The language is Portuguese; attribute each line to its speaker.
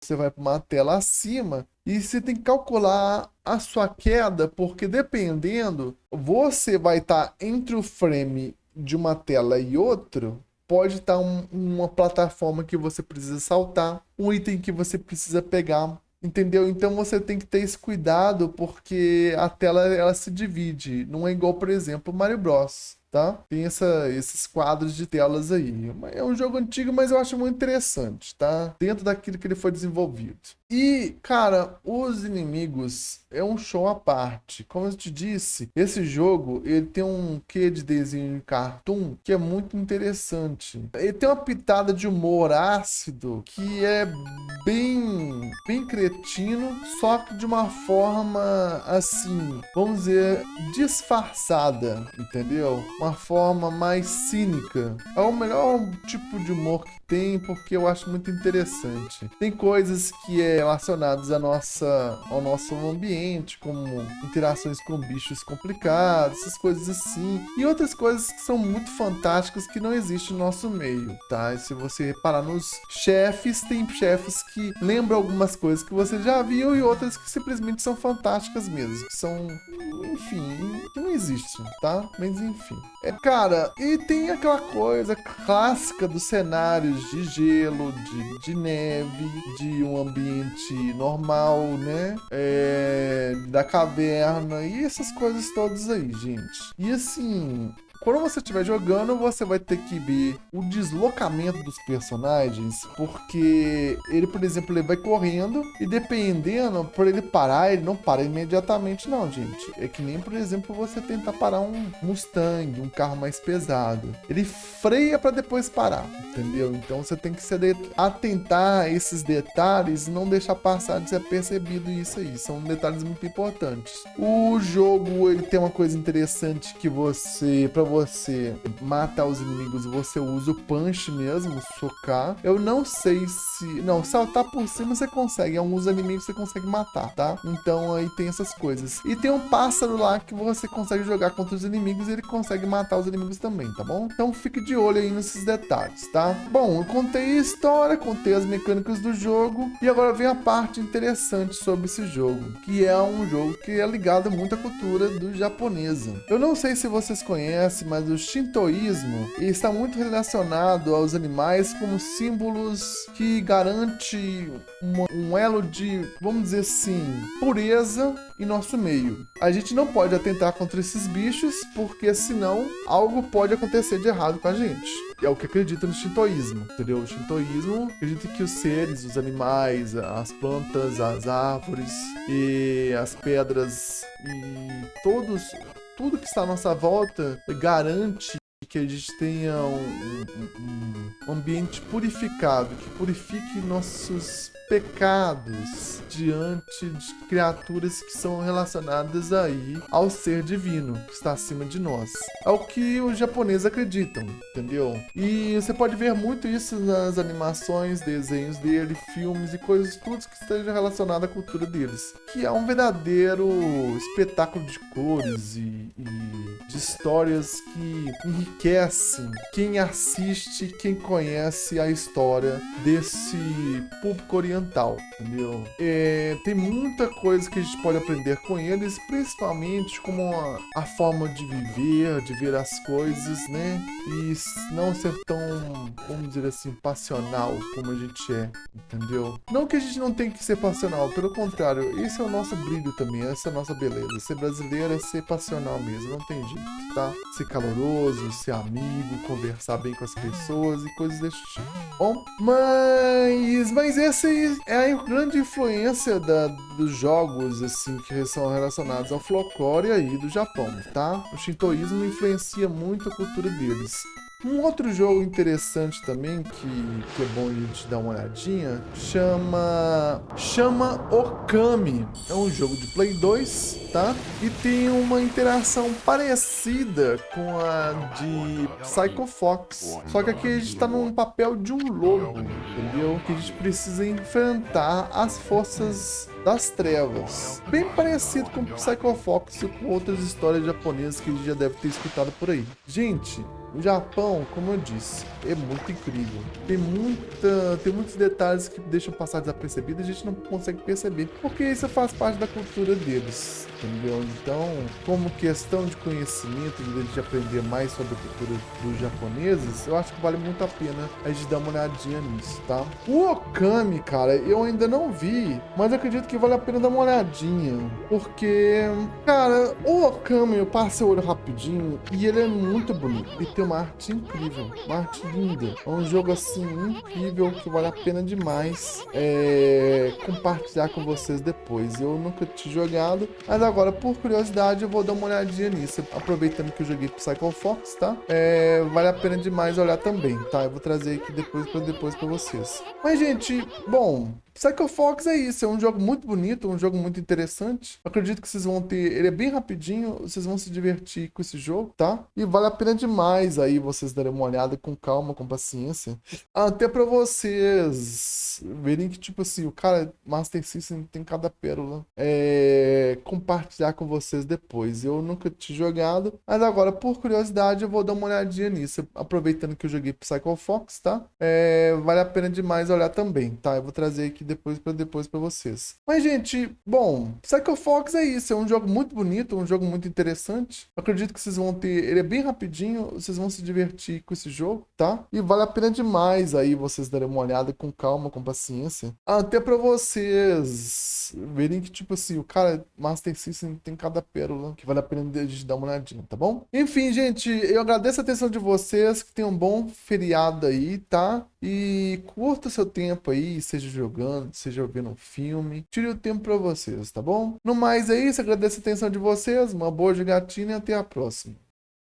Speaker 1: você vai para uma tela acima e você tem que calcular a sua queda, porque dependendo, você vai estar entre o frame de uma tela e outro. Pode estar uma plataforma que você precisa saltar, um item que você precisa pegar, entendeu? Então você tem que ter esse cuidado, porque a tela ela se divide. Não é igual, por exemplo, Mario Bros. Tá? Tem esses quadros de telas aí. É um jogo antigo, mas eu acho muito interessante, tá? Dentro daquilo que ele foi desenvolvido. E, cara, os inimigos é um show à parte. Como eu te disse, esse jogo ele tem um quê de desenho em cartoon que é muito interessante. Ele tem uma pitada de humor ácido que é bem cretino, só que de uma forma assim, vamos dizer, disfarçada, entendeu? Uma forma mais cínica. É o melhor tipo de humor que tem, porque eu acho muito interessante. Tem coisas que é relacionadas ao nosso ambiente, como interações com bichos complicados, essas coisas assim. E outras coisas que são muito fantásticas que não existem no nosso meio, tá? E se você reparar nos chefes, tem chefes que lembram algumas coisas que você já viu e outras que simplesmente são fantásticas mesmo. Que são, enfim, que não existem, tá? Mas enfim. Cara, e tem aquela coisa clássica dos cenários de gelo, de neve, de um ambiente normal, né? Da caverna e essas coisas todas aí, gente. E assim, quando você estiver jogando, você vai ter que ver o deslocamento dos personagens, porque ele, por exemplo, ele vai correndo e dependendo, por ele parar, ele não para imediatamente não, gente. É que nem, por exemplo, você tentar parar um Mustang, um carro mais pesado. Ele freia para depois parar, entendeu? Então você tem que se atentar a esses detalhes e não deixar passar desapercebido isso aí. São detalhes muito importantes. O jogo, ele tem uma coisa interessante que para você matar os inimigos, você usa o punch mesmo, socar. Eu não sei se... Não, saltar por cima você consegue. Alguns inimigos você consegue matar, tá? Então aí tem essas coisas. E tem um pássaro lá que você consegue jogar contra os inimigos e ele consegue matar os inimigos também, tá bom? Então fique de olho aí nesses detalhes, tá? Bom, eu contei a história, contei as mecânicas do jogo e agora vem a parte interessante sobre esse jogo, que é um jogo que é ligado muito à cultura do japonesa. Eu não sei se vocês conhecem, mas o shintoísmo está muito relacionado aos animais como símbolos que garante um elo de, vamos dizer assim, pureza em nosso meio. A gente não pode atentar contra esses bichos, porque senão algo pode acontecer de errado com a gente. É o que acredita no shintoísmo, entendeu? O shintoísmo acredita que os seres, os animais, as plantas, as árvores e as pedras e tudo que está à nossa volta garante que a gente tenha um ambiente purificado, que purifique nossos pecados diante de criaturas que são relacionadas aí ao ser divino que está acima de nós. É o que os japoneses acreditam, entendeu? E você pode ver muito isso nas animações, desenhos dele, filmes e coisas tudo que esteja relacionado à cultura deles, que é um verdadeiro espetáculo de cores e de histórias que enriquecem quem assiste, quem conhece a história desse público oriental, entendeu? Tem muita coisa que a gente pode aprender com eles, principalmente como a forma de viver, de ver as coisas, né? E não ser tão, vamos dizer assim, passional como a gente é, entendeu? Não que a gente não tenha que ser passional, pelo contrário, esse é o nosso brilho também, essa é a nossa beleza. Ser brasileiro é ser passional mesmo, não tem jeito, tá? Ser caloroso, ser amigo, conversar bem com as pessoas e coisas desse tipo. Bom, mas essa aí é a grande influência dos jogos, assim, que são relacionados ao folclore aí do Japão, tá? O shintoísmo influencia muito a cultura deles. Um outro jogo interessante também, que é bom a gente dar uma olhadinha, chama Okami. É um jogo de Play 2, tá? E tem uma interação parecida com a de Psycho Fox. Só que aqui a gente tá num papel de um lobo, entendeu? Que a gente precisa enfrentar as forças das trevas. Bem parecido com Psycho Fox e com outras histórias japonesas que a gente já deve ter escutado por aí. Gente, O Japão, como eu disse, é muito incrível. Tem muitos detalhes que deixam passar desapercebido e a gente não consegue perceber, porque isso faz parte da cultura deles, entendeu? Então, como questão de conhecimento, de aprender mais sobre a cultura dos japoneses, eu acho que vale muito a pena a gente dar uma olhadinha nisso, tá? O Okami, cara, eu ainda não vi, mas eu acredito que vale a pena dar uma olhadinha, porque, cara, o Okami eu passei o olho rapidinho e ele é muito bonito e tem uma arte incrível, uma arte linda. É um jogo assim incrível que vale a pena demais compartilhar com vocês depois. Eu nunca tinha jogado, mas agora por curiosidade eu vou dar uma olhadinha nisso, aproveitando que eu joguei Psycho Fox, tá? Vale a pena demais olhar também, tá? Eu vou trazer aqui depois para vocês. Mas gente, bom, Psycho Fox é isso, é um jogo muito bonito, um jogo muito interessante. Acredito que vocês vão ter, ele é bem rapidinho, vocês vão se divertir com esse jogo, tá? E vale a pena demais aí vocês darem uma olhada com calma, com paciência. Até pra vocês verem que, tipo assim, o cara Master System tem cada pérola. Compartilhar com vocês depois. Eu nunca tinha jogado, mas agora, por curiosidade, eu vou dar uma olhadinha nisso. Aproveitando que eu joguei Psycho Fox, tá? Vale a pena demais olhar também, tá? Eu vou trazer aqui depois para vocês. Mas, gente, bom, Psycho Fox é isso. É um jogo muito bonito, um jogo muito interessante. Acredito que vocês vão ter, ele é bem rapidinho, vocês vão se divertir com esse jogo, tá? E vale a pena demais aí vocês darem uma olhada com calma, com paciência. Até pra vocês verem que, tipo assim, o cara Master System tem cada pérola que vale a pena a gente dar uma olhadinha, tá bom? Enfim, gente, eu agradeço a atenção de vocês, que tenham um bom feriado aí, tá? E curta seu tempo aí, seja jogando, seja vendo um filme. Tire o tempo pra vocês, tá bom? No mais é isso, agradeço a atenção de vocês, uma boa jogatina e até a próxima.